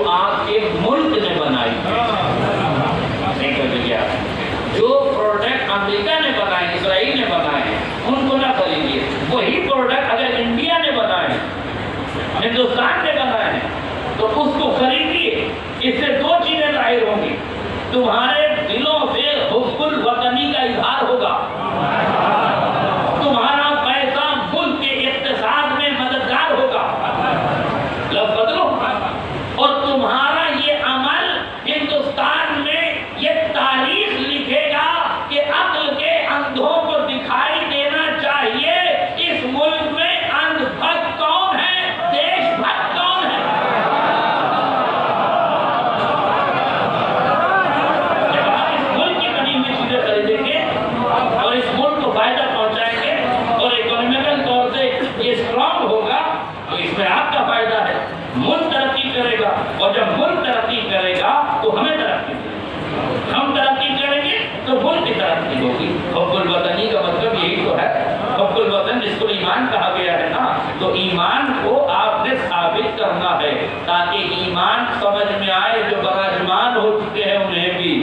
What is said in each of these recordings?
جو آپ کے ملک نے بنائی نہیں کر دیا، جو پروڈکٹ امریکہ نے بنائے، اسرائیل نے بنائے، ان کو نہ خریدیے۔ وہی پروڈکٹ اگر انڈیا نے بنائے، ہندوستان نے بنائے تو اس کو خریدیے۔ اس سے دو چیزیں ظاہر ہوں گی، تمہارے دلوں سے حب الوطنی کا اظہار ہوگا، تمہارا پیسہ ملک کے اقتصاد میں مددگار ہوگا، لفظ بدلو، اور تمہارا یہ عمل ہندوستان میں یہ تاریخ لکھے گا کہ عقل کے اندھوں کو دکھائی دینا چاہیے اس ملک میں اندھ بھکت کون ہے، دیش بھکت کون ہے۔ جب آپ اس ملک کی بنی ہوئی چیزیں خریدیں گے اور اس ملک کو فائدہ پہنچائیں گے اور اکنامیکل طور سے یہ اسٹرانگ ہوگا تو اس میں آپ کا فائدہ ہے، ملک ترقی کرے گا، اور جب ملک ترقی کرے گا تو ہمیں ترقی ملے گی، ہم ترقی کریں گے تو ملک کی ترقی ہوگی۔ حب الوطنی کا مطلب یہی تو ہے، حب الوطن جس کو ایمان کہا گیا ہے نا، تو ایمان کو آپ نے ثابت کرنا ہے تاکہ ایمان سمجھ میں آئے جو براجمان ہو چکے ہیں انہیں بھی،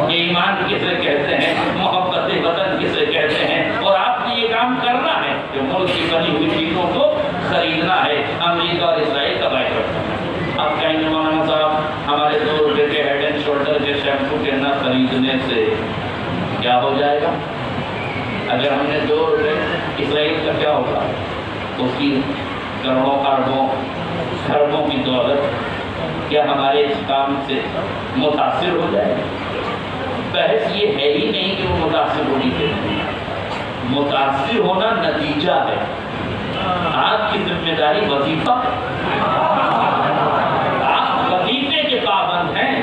یہ ایمان کسے کہتے ہیں، محبت وطن کسے کہتے ہیں، اور آپ نے یہ کام کرنا ہے جو ملک کی بنی ہوئی چیزوں کو خریدنا ہے، امریکہ اور اسرائیل کا بائیکاٹ کرنا ہے۔ آپ کہیں گے مولانا صاحب ہمارے 2 روپے کے ہیڈ اینڈ شولڈر کے شیمپو کے نہ خریدنے سے کیا ہو جائے گا؟ اگر ہم نے 2 روپے، اسرائیل کا کیا ہوگا؟ اس کی کروڑوں اربوں خربوں کی دولت کیا ہمارے اس کام سے متاثر ہو جائے گا؟ بحث یہ ہے ہی نہیں کہ وہ متاثر ہونے کے لیے، متاثر ہونا نتیجہ ہے۔ آپ کی ذمہ داری وظیفہ، آپ وظیفے کے پابند ہیں،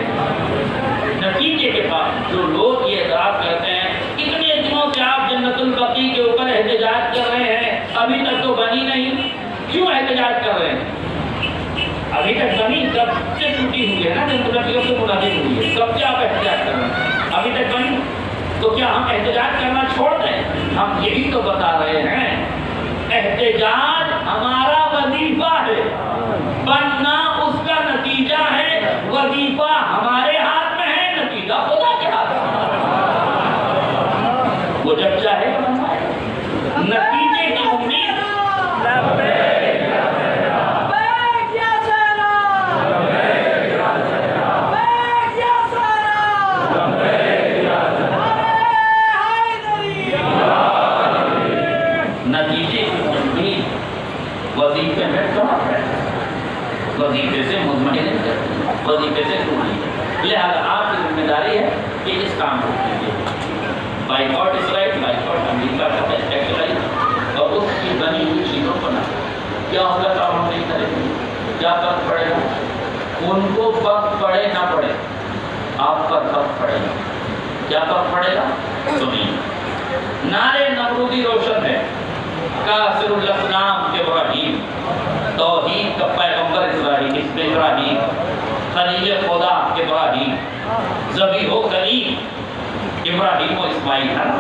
نتیجے کے پابند۔ جو لوگ یہ اعتراف کرتے ہیں اتنے دنوں سے آپ جنت البقیع کے اوپر احتجاج کر رہے ہیں، ابھی تک تو بنی نہیں، کیوں احتجاج کر رہے ہیں؟ ابھی تک بنی کب سے ٹوٹی ہوئی ہے نا، جنت البقیع سے منعقد ہوئی ہے، کب سے آپ احتجاج کر رہے ہیں؟ ابھی تک بنی، تو کیا ہم احتجاج کرنا چھوڑ دیں؟ ہم یہی تو بتا رہے ہیں، احتجاج ہمارا وظیفہ ہے، بننا اس کا نتیجہ ہے، وظیفہ ہمارے ہاتھ میں ہے، نتیجہ خدا کے ہاتھ میں۔ وہ جب چاہے بنائے، نتیجے کی امید وظیفے میں کہاں ہے، وظیفے سے مطمئن ہے، وظیفے سے دور ہے۔ لہذا آپ کی ذمہ داری ہے کہ اس کام کو کیجیے، بائیکاٹ اسرائیل، بائیکاٹ امریکہ کا ایکسرسائز، اور اس کی بنی ہوئی چیزوں کو نہ کیا ہوگا کام ہم نہیں کریں گے، کیا فرق پڑے گا؟ ان کو فرق پڑے نہ پڑے، آپ پر فرق پڑے گا۔ کیا فرق پڑے گا؟ سنیے، نعرے نمرودی روشن ہے، کافر الاصنام ابراہیم، توحید کا پیغمبر ابراہیم، خلیل خدا ابراہیم، ذبیح و خلیل ابراہیم و اسماعیل ہے نا۔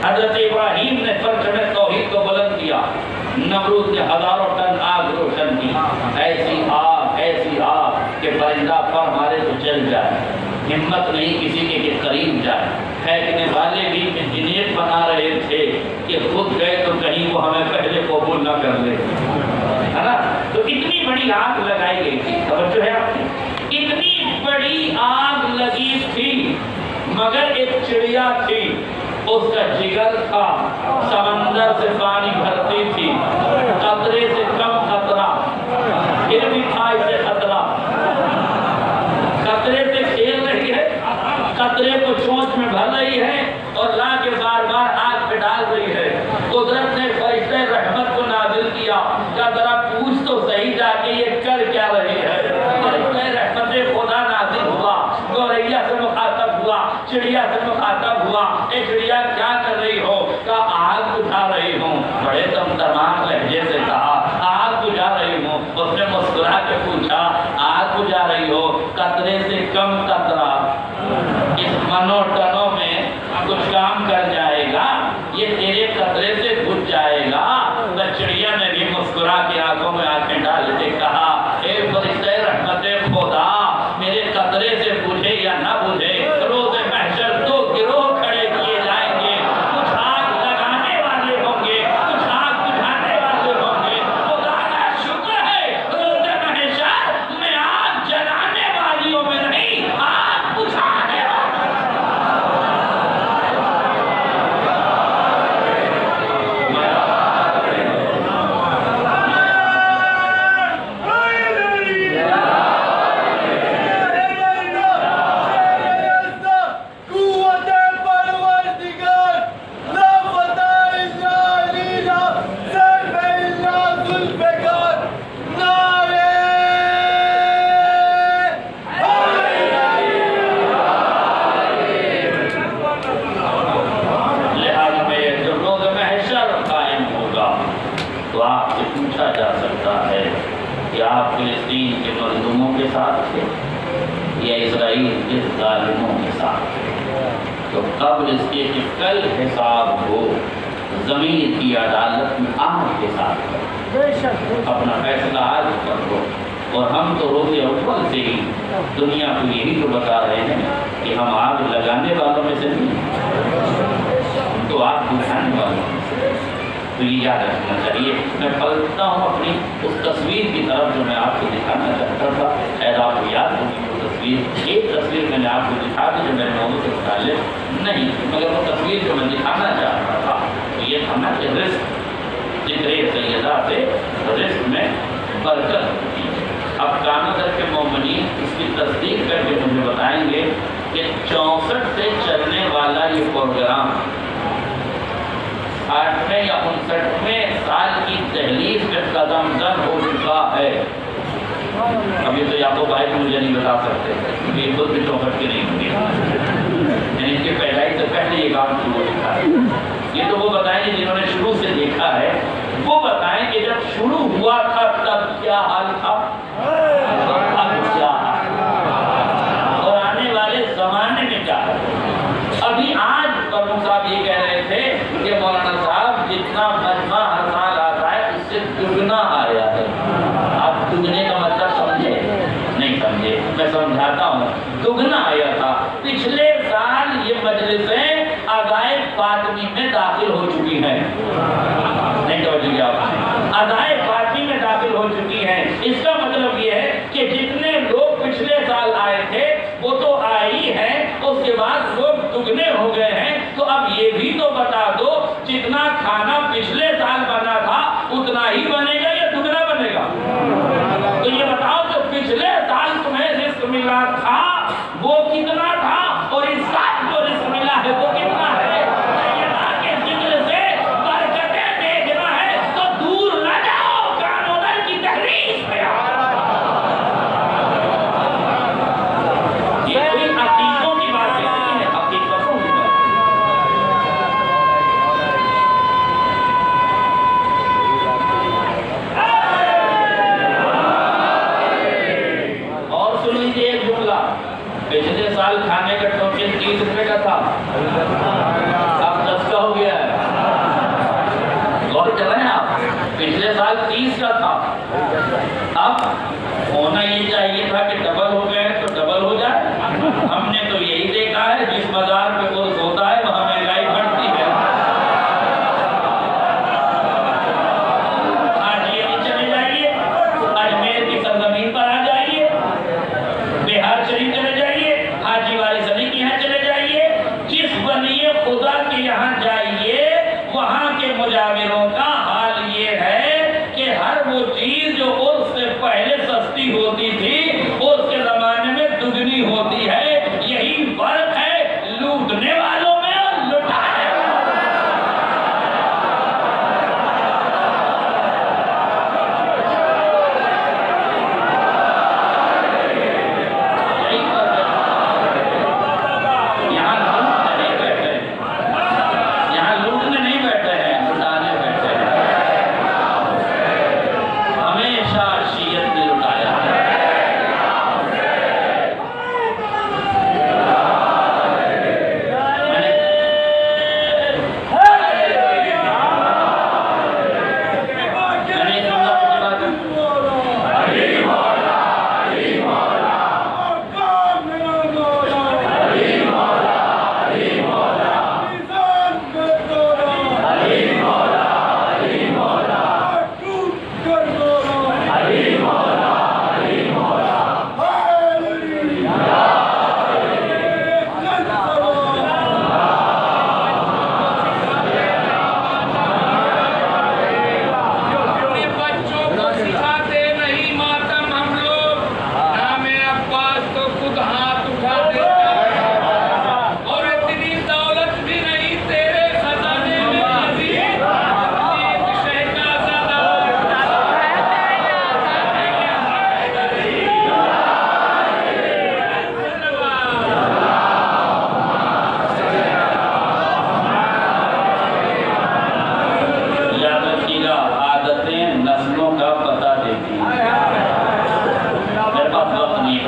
حضرت ابراہیم نے پرچم توحید کو بلند کیا، نمرود نے ہزاروں ٹن آگ روشن کی، ایسی آگ کہ پرندہ پر مارے تو جل جائے، ہمت نہیں کسی کے قریب جائے۔ پھینکنے والے بھی انجینئر بنا رہے تھے کہ خود گئے تو کہیں وہ ہمیں پہلے قبول نہ کر لے، ہے نا۔ تو اتنی بڑی آگ لگائی گئی تھی، توجہ ہے آپ کی، اتنی بڑی آگ لگی تھی، مگر ایک چڑیا تھی، اس کا جگر تھا، سمندر سے پانی بھرتی تھی، قطرے سے کم قطرہ، پھر بھی تھا اسے خطرہ، قطرے سے کھیل رہی ہے، قطرے کو چونچ میں بھر رہی ہے اور لا کے بار بار آگ پہ ڈال رہی ہے۔ قدرت نے فرشتہ رحمت کو نازل کیا، کیا ذرا پوچھ تو صحیح جا کے یہ کر کیا رہی ہے؟ فرشتہ رحمت خدا نازل ہوا، گوریا سے مخاطب ہوا، چڑیا سے مخاطب ہوا، اے چڑیا کیا کر رہی ہو؟ کہا آگ بجھا رہی ہوں، بڑے دمدماک لہجے سے کہا آگ بجھا رہی ہوں۔ اس نے مسکرا کے پوچھا آگ بجھا رہی ہو، قطرے سے کم قطرہ اس منو ٹنوں میں کچھ کام کر جائے گا، یہ تیرے قطرے سے بجھ جائے گا۔ چڑیا نے بھی مسکرا کے آنکھوں میں آنکھیں ڈال کے کہا اے فرشتہ رحمت ساتھ تھے یا اسرائیل کے ظالموں کے ساتھ تھے؟ تو قبل اس کے کہ کل حساب ہو زمین کی عدالت میں آگ کے ساتھ کرو، اپنا فیصلہ آج کر دو۔ اور ہم تو روز اول سے ہی دنیا کو یہی تو بتا رہے ہیں کہ ہم آگ لگانے والوں میں سے نہیں، ہم تو آگ بجھانے والوں میں سے۔ تو یہ یاد رکھنا چاہیے۔ میں پلٹتا ہوں اپنی اس تصویر کی طرف جو میں آپ کو دکھانا چاہتا تھا، شاید آپ کو یاد ہوگی وہ تصویر۔ ایک تصویر میں نے آپ کو دکھا دی جو میرے موضوع سے متعلق نہیں، مگر وہ تصویر جو میں دکھانا چاہتا تھا تو یہ تھا نا کہ رزق، ذکر سیدہ سے رزق میں برکت ہوتی ہے۔ اب کانادر کے مومنین اس کی تصدیق کر کے مجھے بتائیں گے کہ 64 سے چلنے والا یہ پروگرام 60ویں یا 59ویں سال کی دہلیز میں قدم زن ہو چکا ہے۔ ابھی تو یعقوب بھائی مجھے نہیں بتا سکتے کیونکہ یہ خود بھی 64 کے نہیں ہوگی، یعنی ان کی پیدائش سے پہلے یہ کام شروع ہو چکا ہے۔ یہ تو وہ بتائیں گے جنہوں نے شروع سے دیکھا ہے، وہ بتائیں کہ جب شروع ہوا تھا تب کیا حال تھا، اب کیا حال، اور آنے والے زمانے میں کیا ہے۔ ابھی آج پرمو صاحب یہ کہہ رہے تھے کہ مولانا صاحب جتنا مجمع ہر سال آتا ہے اس سے دگنا آیا ہے۔ آپ دگنے کا مطلب سمجھے؟ نہیں سمجھے، میں سمجھاتا ہوں۔ دگنا آیا تھا۔ پچھلے سال یہ مجلسیں عزائے فاطمی میں داخل ہو چکی ہیں، نہیں توجہ کیا آپ نے، عزائے فاطمی میں داخل ہو چکی ہیں۔ اس کا مطلب یہ ہے کہ جتنے لوگ پچھلے سال آئے تھے وہ تو آئے ہی ہیں، اس کے بعد لوگ دگنے ہو گئے ہیں۔ تو اب یہ بھی تو بتا دو جتنا کھانا پچھلے سال بنا تھا اتنا ہی بنے گا یا دگنا بنے گا؟ تو یہ بتاؤ کہ پچھلے سال تمہیں رزق ملا تھا وہ کتنا تھا اور اس سال جو رزق ملا ہے وہ کتنا ہے؟ پچھلے سال کھانے کا ٹوکن 30 روپے کا تھا، اب 10 کا ہو گیا ہے۔ غور کر رہے ہیں آپ؟ پچھلے سال 30 کا تھا، اب ہونا یہ چاہیے تھا کہ ڈبل ہو گئے تو ڈبل ہو جائے۔ ہم نے تو یہی دیکھا ہے جس بازار پہ عرض ہوتا ہے وہاں مہنگائی بڑھتی ہے۔ آج یہ چلے جائیے، اجمیر کی سرزمین پر آ جائیے، بہار شریف چلے جائیے، حاجی والی زمین کی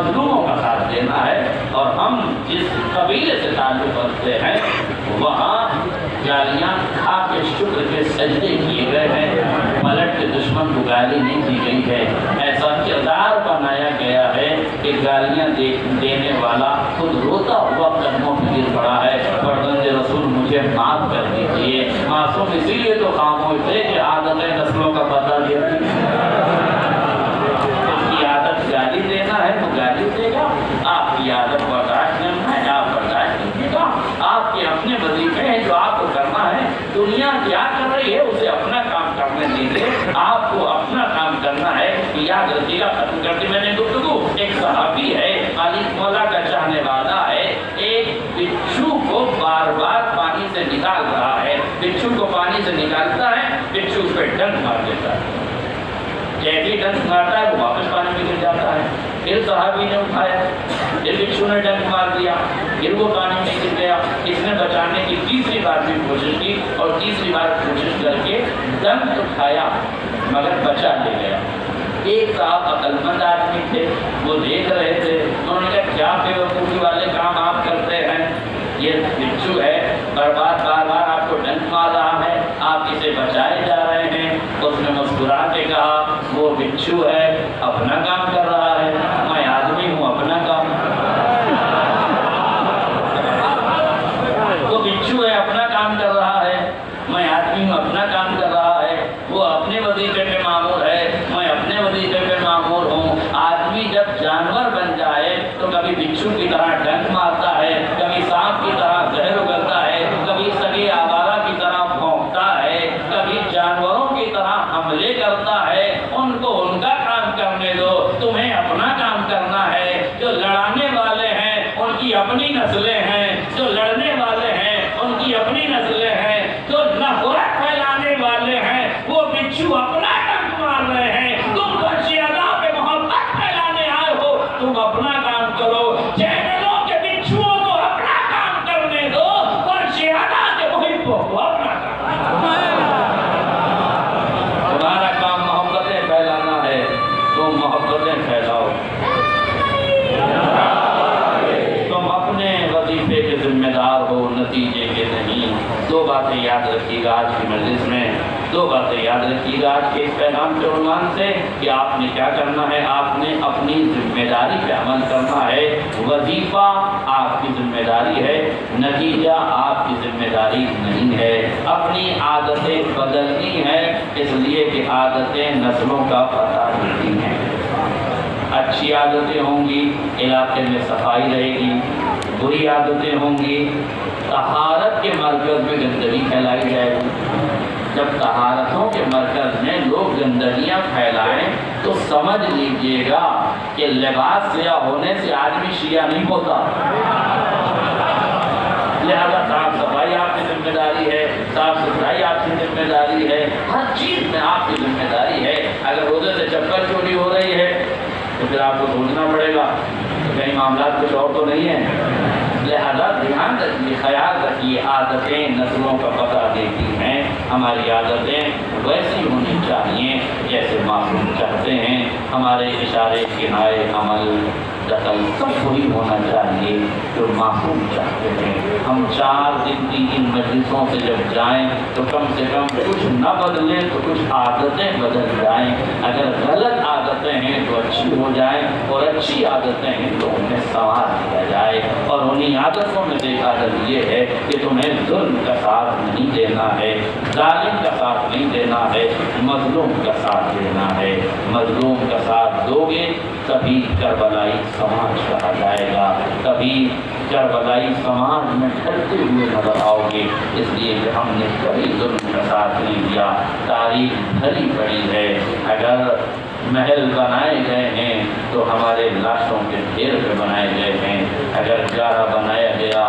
مظلوموں کا ساتھ دینا ہے، اور ہم جس قبیلے سے تعلق رکھتے ہیں وہاں گالیاں کھا کے شکر کے سجدے کیے گئے ہیں، پلٹ کے دشمن کو گالی نہیں دی گئی ہے۔ ایسا کردار بنایا گیا ہے کہ گالیاں دینے والا خود روتا ہوا قدموں پہ گر پڑا ہے، فرزند رسول مجھے معاف کر دیجیے۔ معصوم اسی لیے تو خاموش تھے کہ عادتیں نسلوں کا پتہ دیتی، اس کی عادت گالی دینا ہے تو گالی دے گا، آپ کی عادت برداشت کرنا ہے آپ برداشت کیجیے گا، آپ کے اپنے وظیفے ہیں جو آپ کو کرنا ہے، دنیا کیا کر رہی ہے اسے اپنا کام کرنے دیجیے، آپ کو اپنا کام کرنا ہے۔ یاد رکھیے گا، ختم کرتی میں نے گفتگو، ایک صحابی ہے علی مولا کا چاہنے والا ہے، ایک بچھو کو بار بار پانی سے نکال رہا ہے، بچھو کو پانی سے نکالتا ہے، بچھو اس پہ ڈنک مار دیتا ہے، جیسے ڈنک مارتا ہے وہ واپس پانی میں گر جاتا ہے، پھر صحابی نے اٹھایا، پھر بچھو نے ڈنک مار دیا، پھر وہ پانی میں گر گیا، اس نے بچانے کی تیسری بار بھی کوشش کی اور تیسری بار کوشش کر کے ڈنک اٹھایا مگر بچا لے گیا۔ ایک صاحب عقل مند آدمی تھے، وہ دیکھ رہے تھے، انہوں نے کہا کیا بے وقوفی والے کام آپ کرتے ہیں، یہ بچھو ہے بار بار آپ کو ڈنک مار رہا ہے، آپ اسے بچائے جا رہے ہیں۔ اس نے مسکرا کے کہا وہ بچھو ہے اپنا کام کر رہا ہے، میں آدمی ہوں اپنا کام، وہ بچھو ہے اپنا کام کر رہا ہے، میں آدمی ہوں اپنا کام کر رہا ہے، وہ اپنے وظیفے پہ مامور ہے، میں اپنے وظیفے پہ مامور ہوں۔ آدمی جب جانور بن جائے تو کبھی بچھو کی طرح ڈنک مارتا ہے، کبھی سانپ کی طرح زہر اگلتا ہے، کبھی سگے آوارہ کی طرح بھونکتا ہے، کبھی جانوروں کی طرح حملے کرتا ہے۔ ان کو ان کا کام کرنے دو، تمہیں اپنا کام کرنا ہے۔ جو لڑانے والے ہیں ان کی اپنی نسلیں ہیں، جو لڑنے والے ہیں ان کی اپنی نسلیں ہیں، جو نفرت پھیلانے والے ہیں وہ بچھو اپنا ڈنک مار رہے ہیں، تم فرشیادہ پہ محبت پھیلانے آئے ہو، تم اپنا کام کرو۔ چینلوں کے بچھوؤں کو اپنا کام کرنے دو، فرشیادہ کے محبوں کو اپنا کام کرو۔ تمہارا کام محبتیں پھیلانا ہے، تم محبتیں پھیلاؤ، تم اپنے وظیفے کے ذمہ دار ہو، نتیجے کے نہیں۔ دو باتیں یاد رکھیے گا آج کی مجلس میں، دو باتیں یاد رکھیے گا آج کے اس پیغام کے عنوان سے کہ آپ نے کیا کرنا ہے، آپ نے اپنی ذمہ داری پہ عمل کرنا ہے۔ وظیفہ آپ کی ذمہ داری ہے، نتیجہ آپ کی ذمہ داری نہیں ہے۔ اپنی عادتیں بدلنی ہے، اس لیے کہ عادتیں نسلوں کا پتہ دیتی ہیں۔ اچھی عادتیں ہوں گی علاقے میں صفائی رہے گی، بری عادتیں ہوں گی طہارت کے مرکز میں گندگی پھیلائی جائے گی۔ جب طہارتوں کے مرکز میں لوگ گندگیاں پھیلائیں تو سمجھ لیجئے گا کہ لباس سیاہ ہونے سے آدمی شیعہ نہیں ہوتا۔ لہذا صاف صفائی آپ کی ذمہ داری ہے، صاف ستھرائی آپ کی ذمہ داری ہے، ہر چیز میں آپ کی ذمہ داری ہے۔ اگر روزے سے چپل چوری ہو رہی ہے تو پھر آپ کو سوچنا پڑے گا کہ کہیں معاملات کچھ اور تو نہیں ہیں۔ لہذا دھیان رکھیے، خیال رکھیے، عادتیں نسلوں کا پتہ دیتی ہیں۔ ہماری عادتیں ویسی ہونی چاہیے جیسے معصوم چاہتے ہیں، ہمارے اشارے کنائے عمل دخل سب وہی ہونا چاہیے جو معصوم چاہتے ہیں۔ ہم 4 دن کی ان مجلسوں سے جب جائیں تو کم سے کم کچھ نہ بدلیں تو کچھ عادتیں بدل جائیں۔ اگر غلط عادتیں ہیں تو اچھی ہو جائیں، اور اچھی عادتیں ہیں تو انہیں سنوار دیا جائے۔ اور انہیں عادتوں میں سے عادت یہ ہے کہ تمہیں ظلم کا ساتھ نہیں دینا ہے، ظالم کا ساتھ نہیں دینا ہے، مظلوم کا ساتھ دینا ہے۔ مظلوم کا ساتھ دو گے تبھی کربلائی سماج کہا جائے گا، تبھی کربلائی سماج میں ڈھلتے ہوئے نظر آؤ گے۔ اس لیے کہ ہم نے کبھی ظلم کا ساتھ نہیں دیا۔ تاریخ بھری پڑی ہے، اگر محل بنائے گئے ہیں تو ہمارے لاشوں کے ڈھیر پہ بنائے گئے ہیں، اگر گارہ بنایا گیا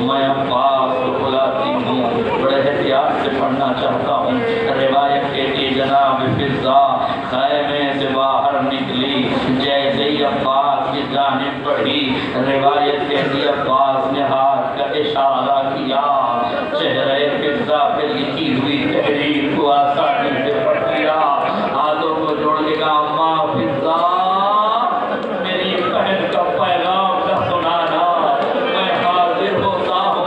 میں عباس کو بلاتی ہوں، بڑے احتیاط سے پڑھنا چاہتا ہوں۔ روایت کہتی جناب فضا خیمے سے باہر نکلی، جیسے ہی عباس کی جانب بڑھی، روایت کہتی عباس نے ہاتھ کا اشارہ کیا، چہرے فضا پہ لکھی ہوئی تحریر کو آسانی سے پڑھ لیا، ہاتھوں کو جوڑ کے کہا اماں فضا میری بہن کا پیغام کا سنانا، میں حاضر ہوتا ہوں۔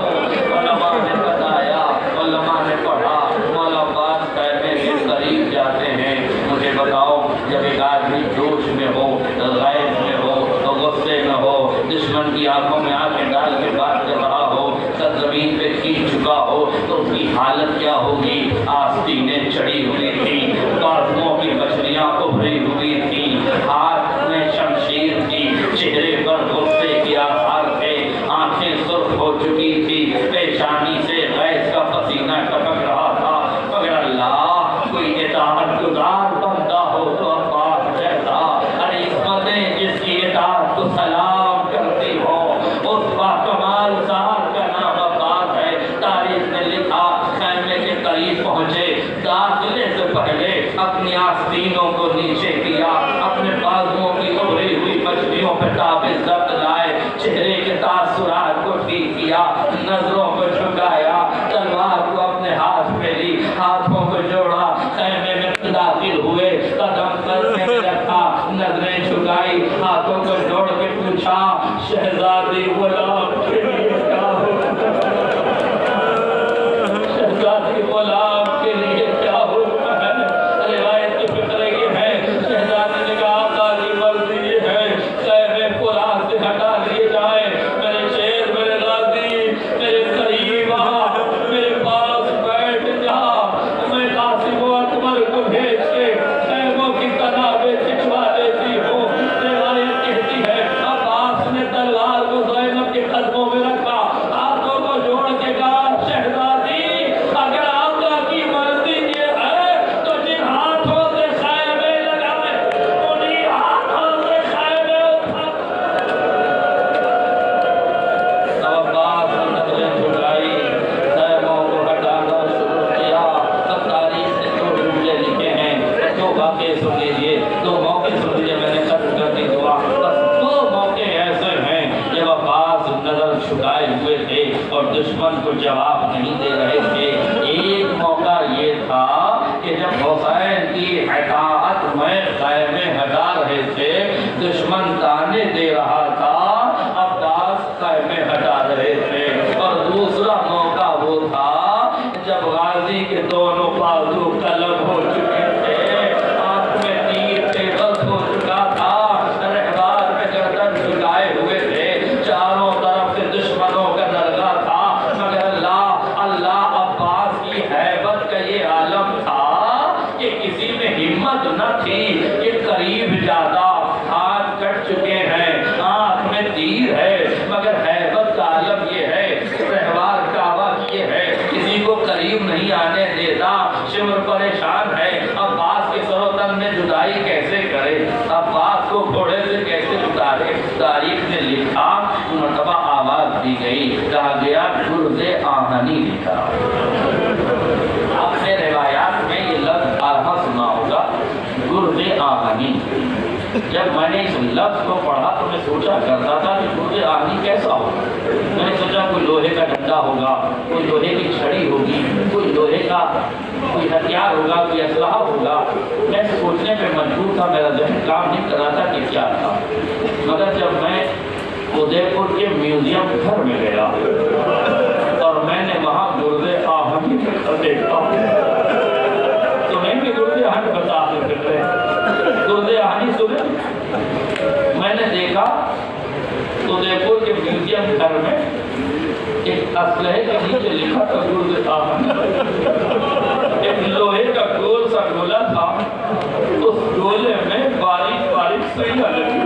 علماء نے بتایا، علماء نے پڑھا، مولا عباس خیمے کے قریب جاتے ہیں۔ مجھے بتاؤ جب ایک آدمی جوش میں ہو، غیظ میں ہو، غصے میں ہو، دشمن کی آنکھوں میں آنکھیں ڈال کے بات کر رہا ہو، سر زمین پہ کھینچ چکا ہو، تو اس کی حالت کیا ہوگی؟ آستینیں چڑھی ہوئی تھی، بازوؤں کی بچڑیاں ابھری ہوئی تھی، ہاتھ میں شمشیر تھی، چہرے پر غصے کے آثار تھے، آنکھیں سرخ ہو چکی تھی، پیشانی سے غیظ کا پسینہ ٹپک رہا تھا، مگر اللہ کوئی اطاعت گزار بندہ ہو تو عباس جیسا، ارے عصمتیں جس کی اطاعت کو سلام کرتی ہو، اس باکمال ذات کا نام عباس ہے۔ تاریخ نے لکھا خیمے کے قریب پہنچے، داخلے سے پہلے اپنی آستینوں کو نیچے کیا، اپنے بازوؤں کی ابھری ہوئی مچھلیوں پہ تابز ضبط لائے، چہرے کے تاثرات کو ٹھیک کیا، نظروں کو جھکایا، تلوار کو اپنے ہاتھ پہ لی، ہاتھوں کو جوڑا، خیمے میں داخل ہوئے، قدم قدمے میں رکھا، نظریں جھکائی، ہاتھوں کو جوڑ کے پوچھا شہزادی غلام کے لیے کیا ہوگا؟ شہزادی غلام کے لیے کیا ہوگا؟ روایت کی فکر یہ ہے، شہزادی نے کہا آقا کی مرضی یہ ہے خیمے پورا سے ہٹا لیے جائیں، میرے شیر میرے غازی میرے قریب آ، میرے پاس بیٹھ جا، میں قاسم و اکبر کو بھیج کے خیموں کی تنابیں کھچوا دیتی ہوں۔ روایت کہتی ہے عباس نے تلوار کو زینب کے قدموں میں رکھا، ہاتھوں کو جوڑ کے کہا شہزادی اگر آقا کی مرضی یہ ہے تو جن ہاتھوں سے خیمے لگائے انہی ہاتھوں سے خیمے اٹھا۔ تب عباس نے نظریں جھکائی، خیموں کو ہٹانا شروع کیا۔ اب تاریخ نے دو جملے لکھے ہیں، دو واقعے سن لیجیے، دو موقع سن لیجیے، میں نے ختم کر دی دعا۔ بس دو موقع ایسے ہیں جب عباس نظر جھکائے ہوئے تھے اور دشمن کو جواب نہیں دے رہے تھے۔ ایک موقع یہ تھا کہ جب حسین کی اطاعت میں خیمے ہٹا رہے تھے، دشمن تانے دے رہا تھا، عباس خیمے ہٹا رہے تھے۔ اور دوسرا موقع وہ تھا جب غازی کے دونوں بازو قلم ہو چکے تھے، آنکھ میں تیر تھے، بس ہو چکا تھا، رہبار میں گردن جھکائے ہوئے تھے، چاروں طرف سے دشمنوں کا درگاہ تھا، مگر اللہ عباس کی ہیبت کا یہ عالم تھا کہ کسی میں ہمت نہ تھی کہ قریب جاتا، ہاتھ کٹ چکے ہیں، آنکھ میں تیر ہے، مگر ہیبت کا عالم یہ ہے، رہبار کعبہ یہ ہے، کسی کو قریب نہیں آنے دیتا، شمر پریشان ہے، عباس کے سر و تن میں جدائی کیسے کرے، عباس کو گھوڑے سے کیسے اتارے۔ تاریخ نے لکھا، مرتبہ آواز دی گئی، کہا گیا گرز آہنی لکھا۔ آپ نے روایات میں یہ لفظ بارہا سنا ہوگا، گرز آہنی۔ جب میں نے اس لفظ کو پڑھا تو میں سوچا کرتا تھا کہ گرز آہنی کیسا ہوگا۔ میں نے سوچا کوئی لوہے کا ڈنڈا ہوگا، کوئی لوہے کی چھڑی ہوگی، کوئی لوہے کا کوئی ہتھیار ہوگا، کوئی اسلحہ ہوگا۔ میں سوچنے پہ مجبور تھا، میرا ذہن کام نہیں کر رہا تھا کہ کیا تھا۔ مگر جب میں ادے پور کے میوزیم گھر میں گیا اور میں نے وہاں گرز آہنی دیکھا، تو میں بھی گرز آہنی بتا دیتے گرز آہنی سنے، میں نے دیکھا ادے پور کے میوزیم گھر میں ایک اسلحے کے نیچے لکھا تھا گرز آہنی، ایک لوہے کا گول سا گولا تھا، اس گولے میں باریک باریک سوئیاں لگی